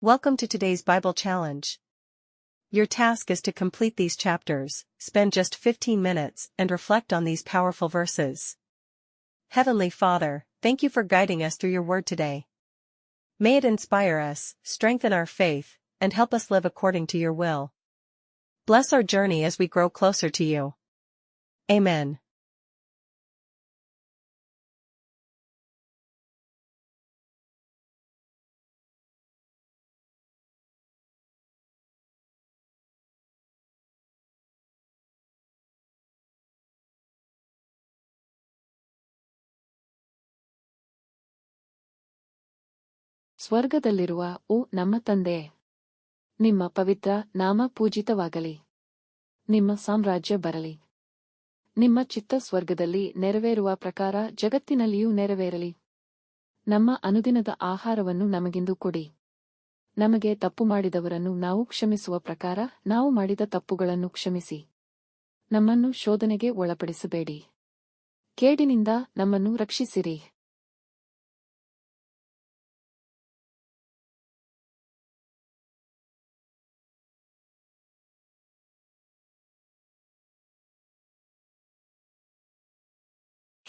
Welcome to today's Bible challenge. Your task is to complete these chapters, spend just 15 minutes, and reflect on these powerful verses. Heavenly Father, thank you for guiding us through your word today. May it inspire us, strengthen our faith, and help us live according to your will. Bless our journey as we grow closer to you. Amen. ಸ್ವರ್ಗದಲ್ಲಿರುವ ಓ ನಮ್ಮ ತಂದೆ, ನಿಮ್ಮ ಪವಿತ್ರ ನಾಮ ಪೂಜಿತವಾಗಲಿ. ನಿಮ್ಮ ಸಾಮ್ರಾಜ್ಯ ಬರಲಿ. ನಿಮ್ಮ ಚಿತ್ತ ಸ್ವರ್ಗದಲ್ಲಿ ನೆರವೇರುವ ಪ್ರಕಾರ ಜಗತ್ತಿನಲ್ಲಿಯೂ ನೆರವೇರಲಿ. ನಮ್ಮ ಅನುದಿನದ ಆಹಾರವನ್ನು ನಮಗಿಂದು ಕೊಡಿ. ನಮಗೆ ತಪ್ಪು ಮಾಡಿದವರನ್ನು ನಾವು ಕ್ಷಮಿಸುವ ಪ್ರಕಾರ ನಾವು ಮಾಡಿದ ತಪ್ಪುಗಳನ್ನು ಕ್ಷಮಿಸಿ. ನಮ್ಮನ್ನು ಶೋಧನೆಗೆ ಒಳಪಡಿಸಬೇಡಿ. ಕೇಡಿನಿಂದ ನಮ್ಮನ್ನು ರಕ್ಷಿಸಿರಿ.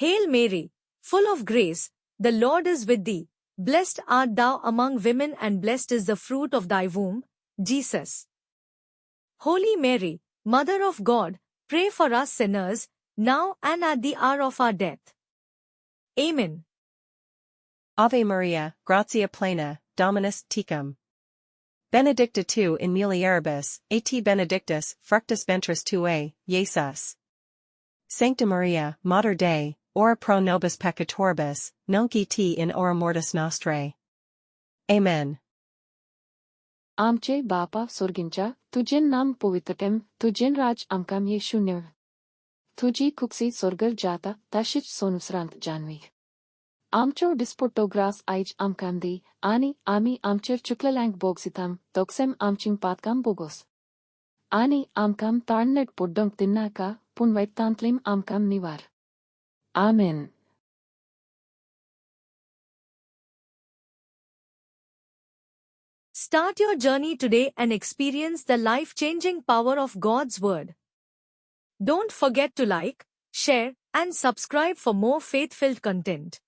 Hail Mary, full of grace, the Lord is with thee. Blessed art thou among women, and blessed is the fruit of thy womb, Jesus. Holy Mary, Mother of God, pray for us sinners, now and at the hour of our death. Amen. Ave Maria, gratia plena, Dominus tecum. Benedicta tu in mulieribus, et benedictus fructus ventris tuae, Iesus. Sancta Maria, Mater Dei, ora pro nobis peccatoribus, nunc et in hora mortis nostrae. Amen. आमचे बापा स्वर्गिंच्या, तुझे नाम पवित्रकेम, तुझे राज आमकाम येशू निर. तुझी कुक्सी स्वर्गर जाता, ताशिच सोनुसरांत जानवी. आमचो डिस्पोटोग्रास eyes आमकाम दी, आणि आमी आमचेर चुकलेल्यांक बोगसिताम, तोक्सेम आमचिंग पातकाम बोगोस. आणि आमकाम ताळनेट पोड्डोंक तिन्नाका, पुन वैतांतलीम आमकाम निवार. Amen. Start your journey today and experience the life-changing power of God's Word. Don't forget to like, share, and subscribe for more faith-filled content.